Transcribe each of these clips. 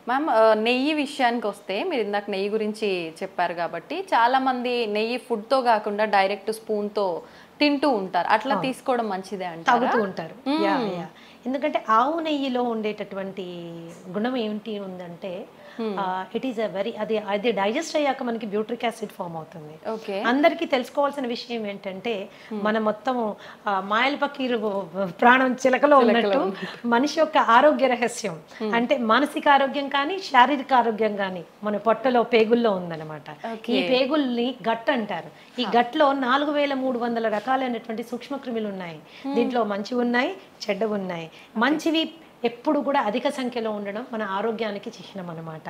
Ma'am నెయ్యి విషయానికి వస్తే మీరు ఇందాక నెయ్యి గురించి చెప్పారు కాబట్టి చాలా మంది నెయ్యి ఫుడ్తో కాకుండా డైరెక్ట్ స్పూన్తో తింటూ ఉంటారు. అట్లా తీసుకోవడం మంచిదే అంటారా? తాగుతూ ఉంటారు. ఎందుకంటే ఆవు నెయ్యిలో ఉండేటటువంటి గుణం ఏంటి ఉందంటే ఇట్ ఈస్ అ వెరీ అది డైజెస్ట్ అయ్యాక మనకి బ్యూట్రిక్ యాసిడ్ ఫామ్ అవుతుంది. అందరికీ తెలుసుకోవాల్సిన విషయం ఏంటంటే మన మొత్తం మాయల పకీరు ప్రాణం చిలకలో ఉన్నట్టు మనిషి యొక్క ఆరోగ్య రహస్యం అంటే మానసిక ఆరోగ్యం కానీ శారీరక ఆరోగ్యం కానీ మన పొట్టలో పేగుల్లో ఉందన్నమాట. ఈ పేగుల్ని గట్ అంటారు. ఈ గట్లో 4300 రకాలైనటువంటి సూక్ష్మక్రిములు ఉన్నాయి. దీంట్లో మంచివి ఉన్నాయి, చెడ్డవి ఉన్నాయి. మంచివి ఎప్పుడు కూడా అధిక సంఖ్యలో ఉండడం మన ఆరోగ్యానికి చిహ్నం అన్నమాట.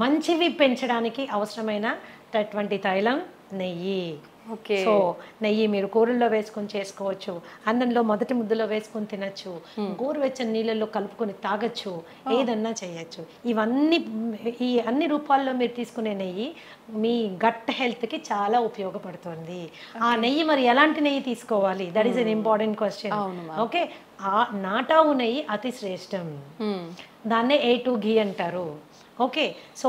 మంచివి పెంచడానికి అవసరమైనటువంటి తైలం నెయ్యి. సో నెయ్యి మీరు కూరల్లో వేసుకొని చేసుకోవచ్చు, అన్నంలో మొదటి ముద్దలో వేసుకొని తినచ్చు, గోరువెచ్చని నీళ్ళల్లో కలుపుకొని తాగొచ్చు, ఏదన్నా చేయొచ్చు. ఈ అన్ని రూపాల్లో మీరు తీసుకునే నెయ్యి మీ గట్ హెల్త్కి చాలా ఉపయోగపడుతుంది. ఆ నెయ్యి మరి ఎలాంటి నెయ్యి తీసుకోవాలి? That is an important question. Okay, నాటావు నెయ్యి అతి శ్రేష్టం. దాన్నే A2 ఘీ అంటారు. ఓకే, సో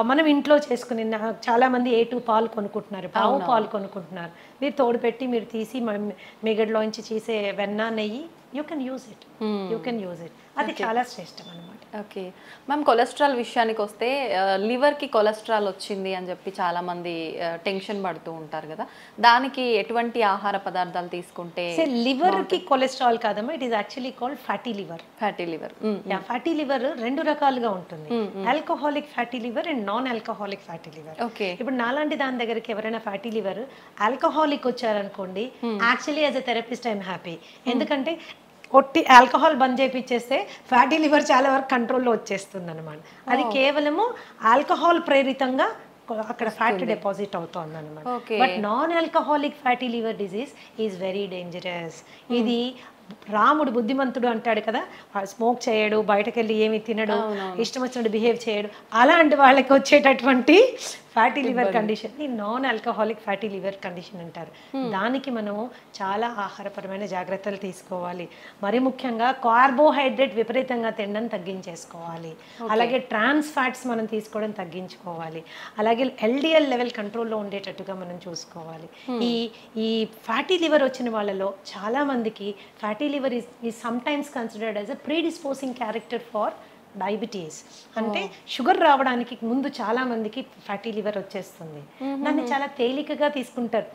మనం ఇంట్లో చేసుకుని చాలామంది A2 పాలు కొనుక్కుంటున్నారు, ఆవు పాలు కొనుక్కుంటున్నారు. మీరు తోడు పెట్టి మీరు తీసి మిగడ్లోంచి చేసే వెన్న నెయ్యి యూ కెన్ యూజ్ ఇట్. అది చాలా శ్రేష్టం అనమాట. ఓకే మ్యామ్, కొలెస్ట్రాల్ విషయానికి వస్తే లివర్కి కొలెస్ట్రాల్ వచ్చింది అని చెప్పి చాలామంది టెన్షన్ పడుతూ ఉంటారు కదా, దానికి ఎటువంటి ఆహార పదార్థాలు తీసుకుంటే? లివర్కి కొలెస్ట్రాల్ కాదమ్మా, it is actually called fatty liver. Fatty liver రెండు రకాలుగా ఉంటుంది, alcoholic fatty liver and non alcoholic fatty liver. ఇప్పుడు నాలాంటి దాని దగ్గరికి ఎవరైనా ఫ్యాటీ లివర్ ఆల్కహాలిక్ వచ్చారనుకోండి, actually as a therapist I'm happy. ఎందుకంటే ఒట్టి ఆల్కహాల్ బంద్ చేయించేస్తే ఫ్యాటీ లివర్ చాలా వరకు కంట్రోల్లో వచ్చేస్తుంది అనమాట. అది కేవలము ఆల్కహాల్ ప్రేరితంగా అక్కడ ఫ్యాట్ డిపాజిట్ అవుతుంది అనమాట. But non alcoholic fatty liver disease is very dangerous. ఇది రాముడు బుద్ధిమంతుడు అంటాడు కదా, స్మోక్ చేయడు, బయటకు వెళ్ళి ఏమి తినడు, ఇష్టం వచ్చినట్టు బిహేవ్ చేయడు, అలాంటి వాళ్ళకి వచ్చేటటువంటి ఫ్యాటీ లివర్ కండిషన్ ని non alcoholic fatty liver condition అంటారు. దానికి మనము చాలా ఆహారపరమైన జాగ్రత్తలు తీసుకోవాలి. మరి ముఖ్యంగా కార్బోహైడ్రేట్ విపరీతంగా తినడం తగ్గించేసుకోవాలి. అలాగే ట్రాన్స్ ఫ్యాట్స్ మనం తీసుకోవడం తగ్గించుకోవాలి. అలాగే LDL లెవెల్ కంట్రోల్లో ఉండేటట్టుగా మనం చూసుకోవాలి. ఈ ఫ్యాటీ లివర్ వచ్చిన వాళ్ళలో చాలా మందికి fatty liver is sometimes considered as a predisposing character for diabetes. అంటే షుగర్ రావడానికి ముందు చాలా మందికి ఫ్యాటీ లివర్ వచ్చేస్తుంది. దాన్ని చాలా తేలికగా తీసుకుంటారు.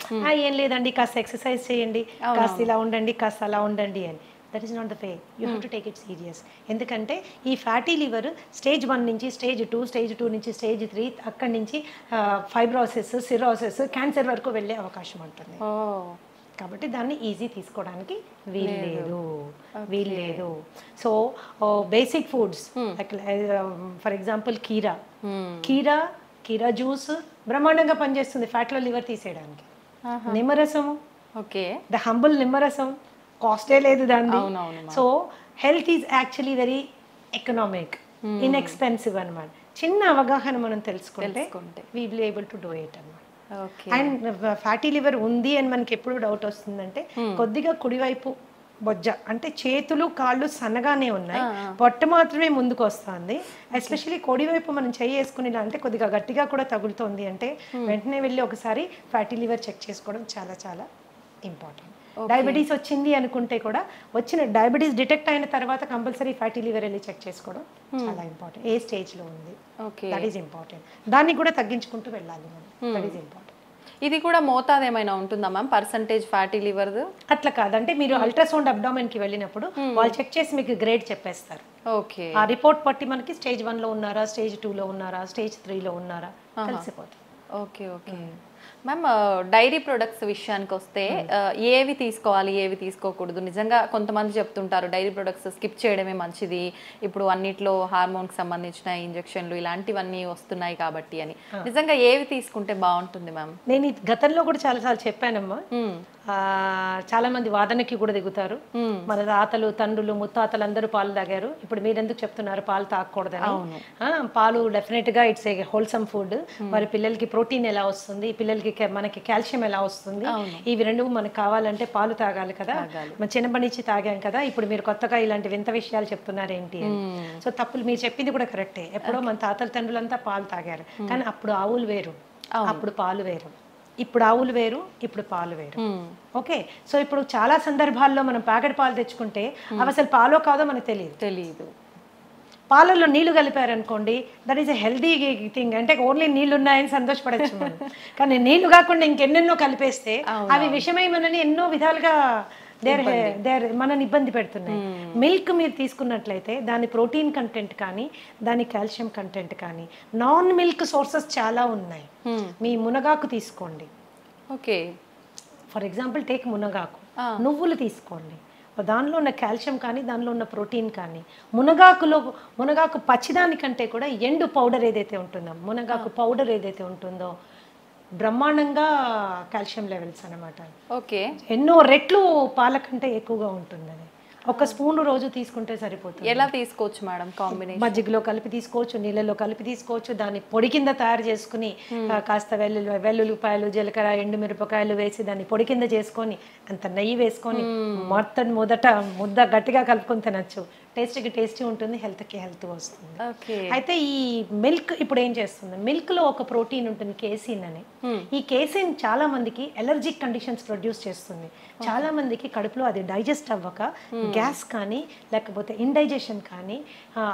ఏం లేదండి, కాస్త ఎక్సర్సైజ్ చేయండి, కాస్త ఇలా ఉండండి, కాస్త అలా ఉండండి అని. That is not the way. You have to take it serious. ఎందుకంటే ఈ ఫ్యాటీ లివర్ స్టేజ్ 1 నుంచి స్టేజ్ 2, స్టేజ్ 2 నుంచి స్టేజ్ 3, అక్కడి నుంచి ఫైబ్రోసిస్, సిరోసిస్, క్యాన్సర్ వరకు వెళ్ళే అవకాశం ఉంటుంది. కాబట్టి దాన్ని ఈజీ తీసుకోవడానికి వీల్లేదు. So basic foods for example కీరా జ్యూస్ బ్రహ్మాండంగా పనిచేస్తుంది ఫ్యాట్లో లివర్ తీసేయడానికి. నిమ్మరసం, ద హంబుల్ నిమ్మరసం, కాస్టే లేదు దాన్ని. So health is actually very economic, inexpensive అనమాట. చిన్న అవగాహన మనం తెలుసుకుంటే we will able to do it అన్నమాట. అండ్ ఫ్యాటీ లివర్ ఉంది అని మనకి ఎప్పుడు డౌట్ వస్తుందంటే, కొద్దిగా కుడివైపు బొజ్జ అంటే చేతులు కాళ్ళు సన్నగానే ఉన్నాయి, పొట్ట మాత్రమే ముందుకు వస్తుంది. ఎస్పెషల్లీ కుడివైపు మనం చెయ్యి వేసుకునేలా అంటే కొద్దిగా గట్టిగా కూడా తగులుతోంది అంటే వెంటనే వెళ్ళి ఒకసారి ఫ్యాటీ లివర్ చెక్ చేసుకోవడం చాలా చాలా ఇంపార్టెంట్. డయాబెటీస్ వచ్చింది అనుకుంటే కూడా వచ్చిన డయాబెటీస్ డిటెక్ట్ అయిన తర్వాత కంపల్సరీ ఫ్యాటీ లివర్ వెళ్ళి చెక్ చేసుకోవడం చాలా ఇంపార్టెంట్. ఏ స్టేజ్లో ఉంది, దట్ ఈస్ ఇంపార్టెంట్. దాన్ని కూడా తగ్గించుకుంటూ వెళ్ళాలి మనం, దట్ ఈస్ ఇంపార్టెంట్. ఇది కూడా మోతాదు ఏమైనా ఉంటుందా మ్యామ్, పర్సంటేజ్ ఫ్యాటీ లివర్? అట్లా కాదంటే మీరు అల్ట్రాసౌండ్ అబ్డామెన్కి వెళ్ళినప్పుడు వాళ్ళు చెక్ చేసి మీకు గ్రేడ్ చెప్పేస్తారు. ఆ రిపోర్ట్ బట్టి మనకి స్టేజ్ 1లో ఉన్నారా, స్టేజ్ 2లో ఉన్నారా, స్టేజ్ 3లో ఉన్నారా తెలిసిపోతుంది. ఓకే మ్యామ్, డైరీ ప్రొడక్ట్స్ విషయానికి వస్తే ఏవి తీసుకోవాలి, ఏవి తీసుకోకూడదు? నిజంగా కొంతమంది చెప్తుంటారు డైరీ ప్రొడక్ట్స్ స్కిప్ చేయడమే మంచిది, ఇప్పుడు అన్నిట్లో హార్మోన్కి సంబంధించిన ఇంజెక్షన్లు ఇలాంటివన్నీ వస్తున్నాయి కాబట్టి అని. నిజంగా ఏవి తీసుకుంటే బాగుంటుంది మ్యామ్? నేను గతంలో కూడా చాలాసార్లు చెప్పానమ్మా. చాలా మంది వాదనకి కూడా దిగుతారు. మన తాతలు, తండ్రులు, ముత్తాతలు అందరూ పాలు తాగారు, ఇప్పుడు మీరెందుకు చెప్తున్నారు పాలు తాగకూడదని? పాలు డెఫినెట్ గా ఇట్స్ ఏ హోల్సమ్ ఫుడ్. మరి పిల్లలకి ప్రోటీన్ ఎలా వస్తుంది, పిల్లలకి మనకి కాల్షియం ఎలా వస్తుంది, ఇవి రెండు మనకు కావాలంటే పాలు తాగాలి కదా, మన చిన్నప్పటి నుంచి తాగాం కదా, ఇప్పుడు మీరు కొత్తగా ఇలాంటి వింత విషయాలు చెప్తున్నారు ఏంటి అని. సో తప్పులు మీరు చెప్పింది కూడా కరెక్టే. ఎప్పుడో మన తాతల తండ్రులంతా పాలు తాగారు, కానీ అప్పుడు ఆవులు వేరు, అప్పుడు పాలు వేరు. ఇప్పుడు ఆవులు వేరు, ఇప్పుడు పాలు వేరు. ఓకే, సో ఇప్పుడు చాలా సందర్భాల్లో మనం ప్యాకెట్ పాలు తెచ్చుకుంటే అవి అసలు పాలో కాదో మనకు తెలియదు. పాలల్లో నీళ్లు కలిపారనుకోండి, that is a healthy thing. అంటే ఓన్లీ నీళ్లు ఉన్నాయని సంతోషపడచ్చు మనం, కానీ నీళ్లు కాకుండా ఇంకెన్నెన్నో కలిపేస్తే అవి విషమై మనని ఎన్నో విధాలుగా మనని ఇబ్బంది పెడుతున్నాయి. మిల్క్ మీరు తీసుకున్నట్లయితే దాని ప్రోటీన్ కంటెంట్ కానీ, దాని కాల్షియం కంటెంట్ కానీ, నాన్ మిల్క్ సోర్సెస్ చాలా ఉన్నాయి. మీ మునగాకు తీసుకోండి, ఓకే, ఫర్ ఎగ్జాంపుల్ టేక్ మునగాకు, నువ్వులు తీసుకోండి, దానిలో ఉన్న కాల్షియం కానీ, దానిలో ఉన్న ప్రోటీన్ కానీ, మునగాకు పచ్చిదానికంటే కూడా ఎండు పౌడర్ ఏదైతే ఉంటుందో, మునగాకు పౌడర్ ఏదైతే ఉంటుందో బ్రహ్మాండంగా కాల్షియం లెవెల్స్ అనమాట. ఓకే, ఎన్నో రెట్లు పాల కంటే ఎక్కువగా ఉంటుందని. ఒక స్పూన్ రోజు తీసుకుంటే సరిపోతుంది. ఎలా తీసుకోవచ్చు మేడం? కాంబినేషన్ మజ్జిగలో కలిపి తీసుకోవచ్చు, నీళ్ళలో కలిపి తీసుకోవచ్చు, దాన్ని పొడి కింద తయారు చేసుకుని కాస్త వెల్లుల్లిపాయలు, జీలకర్ర, ఎండుమిరపకాయలు వేసి దాన్ని పొడి కింద చేసుకొని అంత నెయ్యి వేసుకొని మొదట ముద్ద గట్టిగా కలుపుకొని తినచ్చు. టేస్టీ ఉంటుంది, హెల్త్కి హెల్త్ వస్తుంది. అయితే ఈ మిల్క్ ఇప్పుడు ఏం చేస్తుంది, మిల్క్ లో ఒక ప్రోటీన్ ఉంటుంది కేసిన్ అని. ఈ కేసిన్ చాలా మందికి ఎలర్జిక్ కండిషన్స్ ప్రొడ్యూస్ చేస్తుంది. చాలా మందికి కడుపులో అది డైజెస్ట్ అవ్వక గ్యాస్ కానీ, లేకపోతే ఇండైజెషన్ కానీ,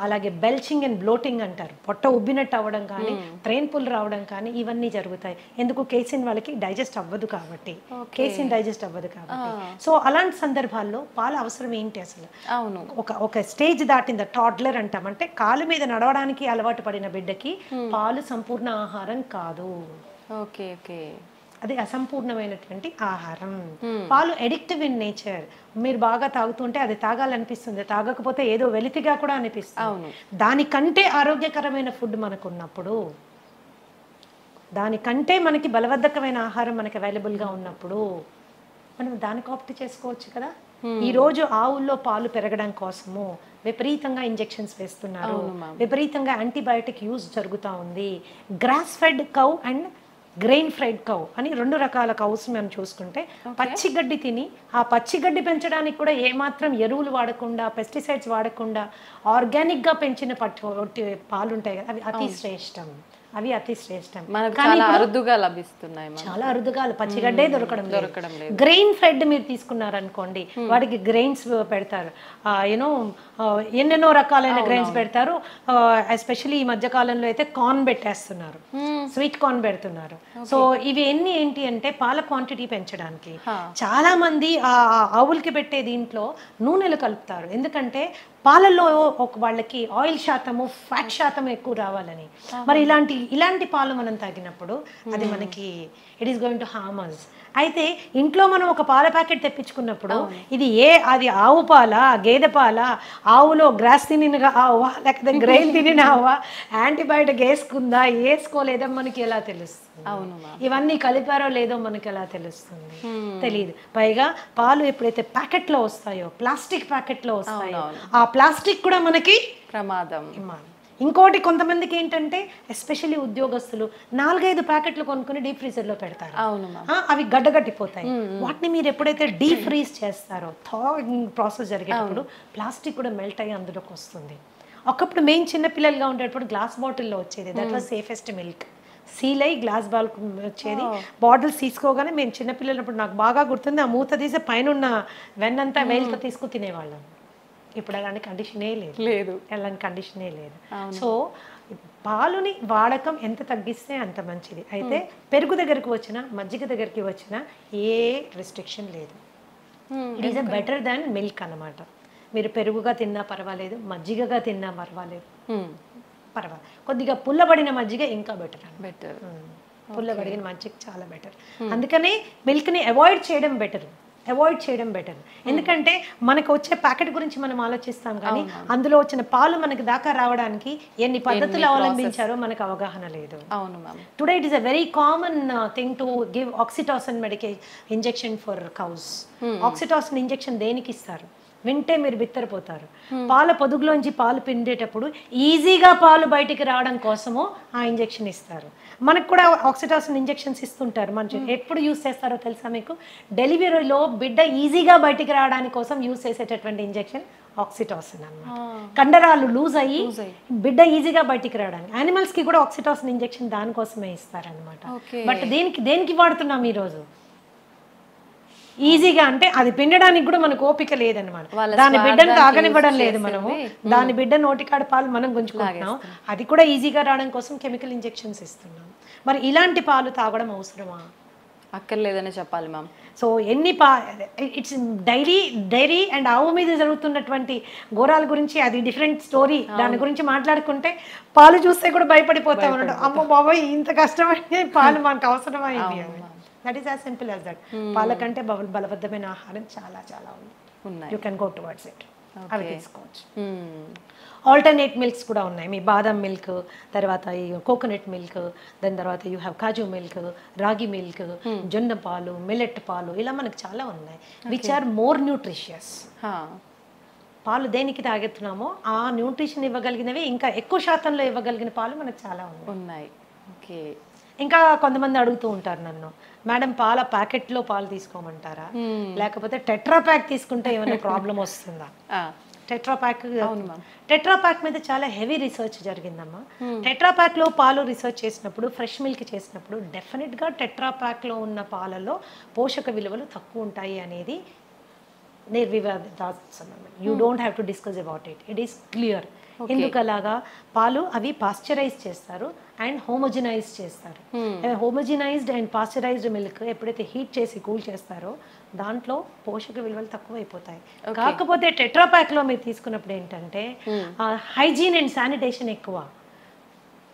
అలాగే బెల్చింగ్ అండ్ బ్లోటింగ్ అంటారు, పొట్ట ఉబ్బినట్టు అవ్వడం కానీ, ట్రైన్ పుల్ రావడం కానీ, ఇవన్నీ జరుగుతాయి. ఎందుకు? కేసిన్ వాళ్ళకి డైజెస్ట్ అవ్వదు కాబట్టి, కేసిన్ డైజెస్ట్ అవ్వదు కాబట్టి. సో అలాంటి సందర్భాల్లో పాల అవసరం ఏంటి అసలు? ఒక స్టేజ్ దాటింది, టాడ్లర్ అంటాం, అంటే కాలు మీద నడవడానికి అలవాటు పడిన బిడ్డకి పాలు సంపూర్ణ ఆహారం కాదు. ఓకే ఓకే, అది అసంపూర్ణమైనటువంటి ఆహారం. పాలు ఎడిక్టివ్ ఇన్ నేచర్. మీరు బాగా తాగుతుంటే అది తాగాలనిపిస్తుంది, తాగకపోతే ఏదో వెలితిగా కూడా అనిపిస్తుంది. దానికంటే ఆరోగ్యకరమైన ఫుడ్ మనకు ఉన్నప్పుడు, దానికంటే మనకి బలవర్ధకమైన ఆహారం మనకి అవైలబుల్గా ఉన్నప్పుడు మనం దానికి ఆప్ట్ చేసుకోవచ్చు కదా. ఈ రోజు ఆవుల్లో పాలు పెరగడం కోసము విపరీతంగా ఇంజెక్షన్స్ వేస్తున్నారు, విపరీతంగా యాంటీబయాటిక్ యూజ్ జరుగుతూ ఉంది. Grass fed cow and grain fried cow అని రెండు రకాల కౌస్ మనం చూసుకుంటే, పచ్చిగడ్డి తిని ఆ పచ్చిగడ్డి పెంచడానికి కూడా ఏమాత్రం ఎరువులు వాడకుండా, పెస్టిసైడ్స్ వాడకుండా ఆర్గానిక్గా పెంచిన పాలు ఉంటాయి కదా, అవి అతి శ్రేష్టం. చాలా అరుదుగా లభిస్తున్నాయి, చాలా అరుదుగా, పచ్చిగడ్డే దొరకడం లేదు. గ్రెయిన్ ఫెడ్ మీరు తీసుకున్నారనుకోండి, వాటికి గ్రెయిన్స్ పెడతారు, యూనో ఎన్నెన్నో రకాలైన గ్రెయిన్స్ పెడతారు. ఎస్పెషల్లీ ఈ మధ్య కాలంలో అయితే కార్న్ పెట్టేస్తున్నారు, స్వీట్ కార్న్ పెడుతున్నారు. సో ఇవి ఏంటి అంటే పాల క్వాంటిటీ పెంచడానికి. చాలా మంది ఆ ఆవులకి పెట్టే దీంట్లో నూనెలు కలుపుతారు, ఎందుకంటే పాలల్లో వాళ్ళకి ఆయిల్ శాతము, ఫ్యాట్ శాతం ఎక్కువ రావాలని. మరి ఇలాంటి పాలు మనం తాగినప్పుడు అది మనకి it is going to harm us. అయితే ఇంట్లో మనం ఒక పాల ప్యాకెట్ తెప్పించుకున్నప్పుడు అది ఆవు పాల, గేదె పాల, ఆవులో గ్రాస్ తినిన ఆవా లేకపోతే గ్రెయిన్ తినిన ఆవా, యాంటీబయాటిక్ వేసుకోలేదో మనకి ఎలా తెలుస్తుంది? ఇవన్నీ కలిపారో లేదో మనకి ఎలా తెలుస్తుంది? తెలియదు. పైగా పాలు ఎప్పుడైతే ప్యాకెట్లో వస్తాయో, ప్లాస్టిక్ ప్యాకెట్లో వస్తాయో, ఆ ప్లాస్టిక్ కూడా మనకి ప్రమాదం. ఇంకోటి, కొంతమందికి ఏంటంటే ఎస్పెషల్లీ ఉద్యోగస్తులు 4-5 ప్యాకెట్లు కొనుక్కొని డీప్ ఫ్రీజర్లో పెడతారు, అవి గడ్డగట్టిపోతాయి. వాటిని మీరు ఎప్పుడైతే డీప్ ఫ్రీజ్ చేస్తారో, థాయింగ్ ప్రాసెస్ జరిగేటప్పుడు ప్లాస్టిక్ కూడా మెల్ట్ అయ్యి అందులోకి వస్తుంది. ఒకప్పుడు మేము చిన్నపిల్లలుగా ఉండేటప్పుడు గ్లాస్ బాటిల్లో వచ్చేది, that was safest milk. Seal అయ్యి గ్లాస్ బాల్ వచ్చేది, బాటిల్స్ తీసుకోగానే మేము చిన్నపిల్లలప్పుడు నాకు బాగా గుర్తుంది, ఆ మూత తీసి పైన ఉన్న వెన్నంతా వేలుతో తీసుకుని తినేవాళ్ళం. ఇప్పుడు అలాంటి కండిషనే లేదు. సో పాలుని వాడకం ఎంత తగ్గిస్తే అంత మంచిది. అయితే పెరుగు దగ్గరికి వచ్చినా, మజ్జిగ దగ్గరికి వచ్చినా ఏ రెస్ట్రిక్షన్ లేదు. It is better than milk అన్నమాట. మీరు పెరుగుగా తిన్నా పర్వాలేదు, మజ్జిగగా తిన్నా పర్వాలేదు. కొద్దిగా పుల్లబడిన మజ్జిగ ఇంకా బెటర్. పుల్లబడిన మజ్జిగ చాలా బెటర్. అందుకనే మిల్క్ని అవాయిడ్ చేయడం బెటర్. ఎందుకంటే మనకు వచ్చే ప్యాకెట్ గురించి మనం ఆలోచిస్తాం, కానీ అందులో వచ్చిన పాలు మనకి దాకా రావడానికి ఎన్ని పద్ధతులు అవలంబించారో మనకు అవగాహన లేదు. Today it is a very common thing to give oxytocin injection for cows. Oxytocin injection దేనికి ఇస్తారు? వింటే మీరు బిత్తరపోతారు. పాల పొదుగులోంచి పాలు పిండేటప్పుడు ఈజీగా పాలు బయటికి రావడం కోసము ఆ ఇంజెక్షన్ ఇస్తారు. మనకు కూడా ఆక్సిటాసిన్ ఇంజెక్షన్స్ ఇస్తుంటారు. మన ఎప్పుడు యూస్ చేస్తారో తెలుసా మీకు? డెలివరీలో బిడ్డ ఈజీగా బయటికి రావడానికి కోసం యూస్ చేసేటటువంటి ఇంజెక్షన్ ఆక్సిటాసిన్ అన్నమాట. కండరాలు లూజ్ అయ్యి బిడ్డ ఈజీగా బయటికి రావడానికి. యానిమల్స్ కి కూడా ఆక్సిటాసిన్ ఇంజెక్షన్ దానికోసమే ఇస్తారనమాట. బట్ దేనికి వాడుతున్నాం ఈరోజు? ఈజీగా అంటే అది పిండడానికి కూడా మనకు ఓపిక లేదనమాట. దాని బిడ్డను తాగనివ్వడం లేదు మనము. దాని బిడ్డ నోటికాడ పాలు మనం గుంజుకుంటున్నాం. అది కూడా ఈజీగా రావడం కోసం కెమికల్ ఇంజెక్షన్స్ ఇస్తున్నాం. మరి ఇలాంటి పాలు తాగడం అవసరమా? అక్కర్లేదనే చెప్పాలి ma'am. So it's dairy and ఆవు మీద జరుగుతున్నటువంటి ఘోరాల గురించి అది డిఫరెంట్ స్టోరీ. దాని గురించి మాట్లాడుకుంటే పాలు చూస్తే కూడా భయపడిపోతా ఉన్నాడు. అమ్మో బాబాయ్ ఇంత కష్టమైన పాలు మనకు అవసరమైంది అని. That is as simple as that. పాల కంటే బలబద్ధమైన ఆహారం చాలా చాలా ఉంది. You can go towards it. అవి తీసుకోవచ్చు. ఆల్టర్నేట్ మిల్క్స్ కూడా ఉన్నాయి. మీ బాదం మిల్క్, తర్వాత ఈ కోకోనట్ మిల్క్, దాని తర్వాత you have kaju milk, ragi milk, జొన్న పాలు, మిల్లెట్ పాలు, ఇలా మనకు చాలా ఉన్నాయి. Which are more nutritious. పాలు దేనికి తాగెత్తున్నామో ఆ న్యూట్రిషన్ ఇవ్వగలిగినవి, ఇంకా ఎక్కువ శాతంలో ఇవ్వగలిగిన పాలు మనకు చాలా ఉన్నాయి. ఓకే. ఇంకా కొంతమంది అడుగుతూ ఉంటారు నన్ను, మేడం పాల ప్యాకెట్లో పాలు తీసుకోమంటారా, లేకపోతే టెట్రా ప్యాక్ తీసుకుంటే ఏమైనా ప్రాబ్లం వస్తుందా? టెట్రా ప్యాక్ మీద చాలా హెవీ రీసెర్చ్ జరిగిందమ్మా. టెట్రా ప్యాక్ లో పాలు రీసెర్చ్ చేసినప్పుడు, ఫ్రెష్ మిల్క్ చేసినప్పుడు డెఫినెట్ గా టెట్రా ప్యాక్ లో ఉన్న పాలలో పోషక విలువలు తక్కువ ఉంటాయి అనేది నిర్వివాదాస్పదం. You don't have to discuss about it. It is clear. ఎందుకలాగా? పాలు అవి పాస్చరైజ్ చేస్తారు అండ్ హోమోజినైజ్ చేస్తారు. హోమోజినైజ్డ్ అండ్ పాస్చరైజ్డ్ మిల్క్ ఎప్పుడైతే హీట్ చేసి కూల్ చేస్తారో దాంట్లో పోషక విలువలు తక్కువ అయిపోతాయి. కాకపోతే టెట్రా ప్యాక్ లో మీరు తీసుకున్నప్పుడు ఏంటంటే హైజీన్ అండ్ శానిటేషన్ ఎక్కువ,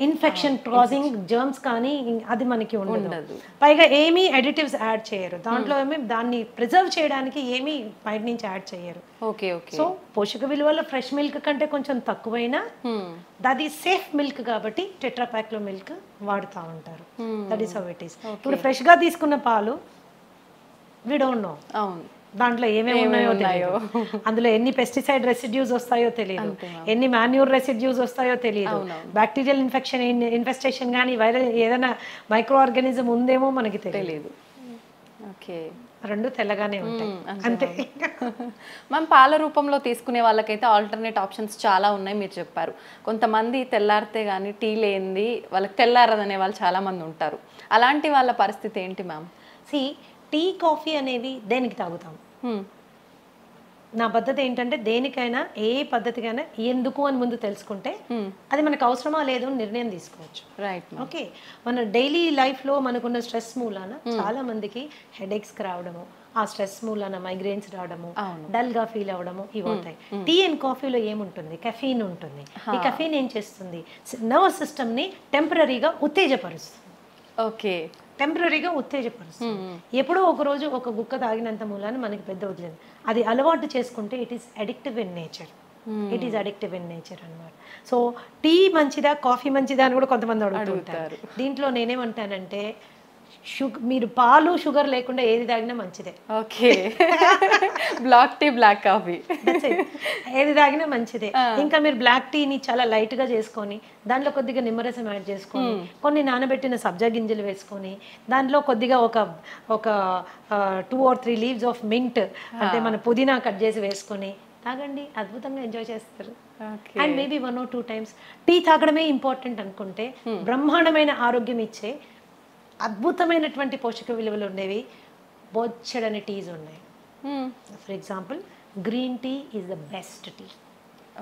ఇన్ఫెక్షన్ కాజింగ్ జర్మ్స్ కానీ అది మనకి ఉండదు. పైగా ఏమీ అడిటివ్స్ యాడ్ చేయరు దాంట్లో. ఏమి దాన్ని ప్రిజర్వ్ చేయడానికి ఏమీ బయట నుంచి యాడ్ చేయరు. సో పోషక విలువల ఫ్రెష్ మిల్క్ కంటే కొంచెం తక్కువైనా అది సేఫ్ మిల్క్ కాబట్టి టెట్రా ప్యాక్ లో మిల్క్ వాడుతూ ఉంటారు. That is how it is. ఇప్పుడు ఫ్రెష్ గా తీసుకున్న పాలు వి డోంట్ నో దాంట్లో ఏమేమి ఉన్నాయో తెలియదు. అందులో ఎన్ని పెస్టిసైడ్ రెసిడ్యూస్ వస్తాయో తెలియదు, ఎన్ని మాన్యూర్ రెసిడ్యూస్ వస్తాయో తెలియదు, బ్యాక్టీరియల్ ఇన్ఫెస్టేషన్ కానీ వైరల్ ఏదైనా మైక్రో ఆర్గానిజం ఉందేమో మనకి తెలియదు. రెండు తెల్లగానే ఉంటాయి అంతే. మనం పాల రూపంలో తీసుకునే వాళ్ళకైతే ఆల్టర్నేట్ ఆప్షన్స్ చాలా ఉన్నాయి మీరు చెప్పారు. కొంతమంది తెల్లారితే కానీ టీ లేనిది వాళ్ళకి తెల్లారదనే వాళ్ళు చాలా మంది ఉంటారు. అలాంటి వాళ్ళ పరిస్థితి ఏంటి మ్యామ్? టీ కాఫీ అనేవి దేనికి తాగుతాం? నా పద్ధతి ఏంటంటే దేనికైనా ఏ పద్ధతికైనా ఎందుకు అని ముందు తెలుసుకుంటే అది మనకు అవసరమా లేదు అని నిర్ణయం తీసుకోవచ్చు. రైట్. ఓకే. మన డైలీ లైఫ్లో మనకున్న స్ట్రెస్ మూలాన చాలా మందికి హెడేక్స్ రావడము, ఆ స్ట్రెస్ మూలాన మైగ్రేన్స్ రావడము, డల్ గా ఫీల్ అవ్వడము ఇవి అవుతాయి. టీ అండ్ కాఫీలో ఏముంటుంది? కెఫీన్ ఉంటుంది. ఈ కెఫీన్ ఏం చేస్తుంది? నర్వస్ సిస్టమ్ ని టెంపరీగా ఉత్తేజపరుస్తుంది. ఓకే. టెంపరీగా ఉత్తేజపరుస్తుంది. ఎప్పుడో ఒక రోజు ఒక గుక్క తాగినంత మూలాన మనకి పెద్ద వదిలేదు. అది అలవాటు చేసుకుంటే it is addictive in nature. It is addictive in nature అనమాట. సో టీ మంచిదా కాఫీ మంచిదా అని కూడా కొంతమంది అడుగుతుంటారు. దీంట్లో నేనేమంటానంటే మీరు పాలు షుగర్ లేకుండా ఏది తాగినా మంచిదే. Okay. Black tea black coffee ఏది తాగినా మంచిదే. ఇంకా మీరు బ్లాక్ టీని చాలా లైట్ గా చేసుకొని దాంట్లో కొద్దిగా నిమ్మరసం యాడ్ చేసుకొని కొన్ని నానబెట్టిన సబ్జా గింజలు వేసుకొని దాంట్లో కొద్దిగా ఒక 2 or 3 leaves ఆఫ్ మింట్ అంటే మన పుదీనా కట్ చేసి వేసుకొని తాగండి. అద్భుతంగా ఎంజాయ్ చేస్తారు. And maybe 1 or 2 times tea తాగడమే ఇంపార్టెంట్ అనుకుంటే బ్రహ్మాండమైన ఆరోగ్యం ఇచ్చే అద్భుతమైనటువంటి పోషక విలువలు ఉండేవి బొచ్చడని టీస్ ఉన్నాయి. For example green tea is the best tea.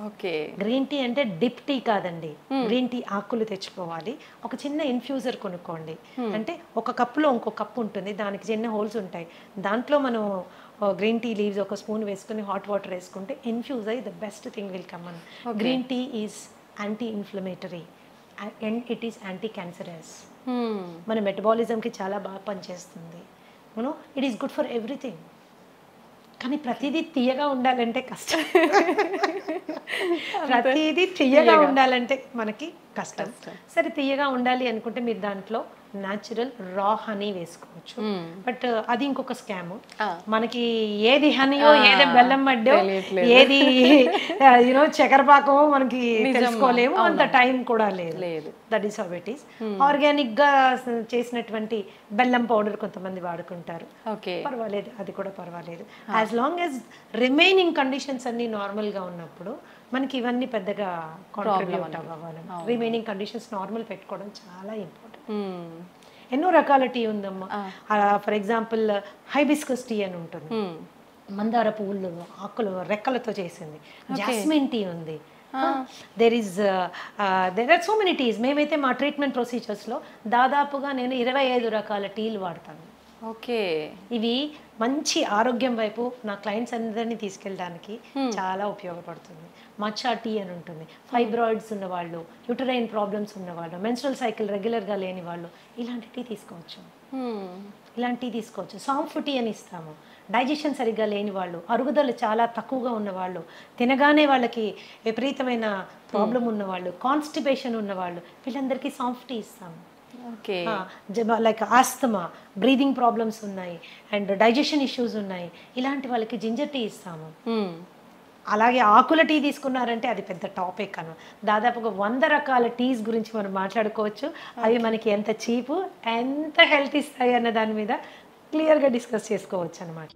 Okay. Green tea అంటే డిప్ టీ కాదండి. గ్రీన్ టీ ఆకులు తెచ్చుకోవాలి, ఒక చిన్న ఇన్ఫ్యూజర్ కొనుక్కోండి. అంటే ఒక కప్పులో ఇంకో కప్పు ఉంటుంది, దానికి చిన్న హోల్స్ ఉంటాయి. దాంట్లో మనం గ్రీన్ టీ లీవ్స్ ఒక స్పూన్ వేసుకుని హాట్ వాటర్ వేసుకుంటే ఇన్ఫ్యూజ్ అయ్యి the best thing will come on. Green tea is anti inflammatory and it is anti cancerous. మన మెటబాలిజంకి చాలా బాగా పనిచేస్తుంది. It is good for everything. కానీ ప్రతిదీ తీయగా ఉండాలంటే కష్టం. ప్రతిదీ తీయగా ఉండాలంటే మనకి కష్టం. సరే తీయగా ఉండాలి అనుకుంటే మీరు దాంట్లో న్యాచురల్ రా హనీ వేసుకోవచ్చు. బట్ అది ఇంకొక స్కామ్. మనకి ఏది హనీయో ఏది బెల్లం మడ్డో ఏది చక్కెరపాకమో మనకి తెలుసుకోలేము, అంత టైం కూడా లేదు. That is how it is. Organic గా చేసినటువంటి బెల్లం పౌడర్ కొంతమంది వాడుకుంటారు, పర్వాలేదు, అది కూడా పర్వాలేదు. As long as remaining conditions అన్ని నార్మల్ గా ఉన్నప్పుడు మనకి ఇవన్నీ పెద్దగా కాంట్రిబ్యూట్ అవ్వాలి. రిమైనింగ్ కండిషన్స్ నార్మల్ పెట్టుకోవడం చాలా ఇంపార్టెంట్. ఎన్నో రకాల టీ ఉందమ్మా. ఫర్ ఎగ్జాంపుల్ హైబిస్కస్ టీ అని ఉంటుంది, మందార పువ్వులు ఆకులు రెక్కలతో చేసింది. జాస్మిన్ టీ ఉంది. There are so many teas. మేమైతే మా ట్రీట్మెంట్ ప్రొసీజర్స్లో దాదాపుగా నేను 25 రకాల టీలు వాడతాను. ఓకే, ఇవి మంచి ఆరోగ్యం వైపు నా క్లయింట్స్ అందరినీ తీసుకెళ్ళడానికి చాలా ఉపయోగపడుతుంది. మచ్చా టీ అని ఉంటుంది. ఫైబ్రాయిడ్స్ ఉన్నవాళ్ళు, యూటరైన్ ప్రాబ్లమ్స్ ఉన్నవాళ్ళు, మెన్స్ట్రల్ సైకిల్ రెగ్యులర్గా లేని వాళ్ళు ఇలాంటి టీ తీసుకోవచ్చు. సాంఫ్ టీ అని ఇస్తాము. డైజెషన్ సరిగ్గా లేని వాళ్ళు, అరుగుదల చాలా తక్కువగా ఉన్నవాళ్ళు, తినగానే వాళ్ళకి విపరీతమైన ప్రాబ్లం ఉన్నవాళ్ళు, కాన్స్టిపేషన్ ఉన్నవాళ్ళు, వీళ్ళందరికీ సాంఫ్ టీ ఇస్తాము. లైక్ ఆస్తమా, బ్రీదింగ్ ప్రాబ్లమ్స్ ఉన్నాయి అండ్ డైజెషన్ ఇష్యూస్ ఉన్నాయి, ఇలాంటి వాళ్ళకి జింజర్ టీ ఇస్తాము. అలాగే ఆకుల టీ తీసుకున్నారంటే అది పెద్ద టాపిక్ అన్న. దాదాపుగా 100 రకాల టీస్ గురించి మనం మాట్లాడుకోవచ్చు. అవి మనకి ఎంత చీపు, ఎంత హెల్త్ ఇస్తాయి అన్న దాని మీద క్లియర్గా డిస్కస్ చేసుకోవచ్చు అనమాట.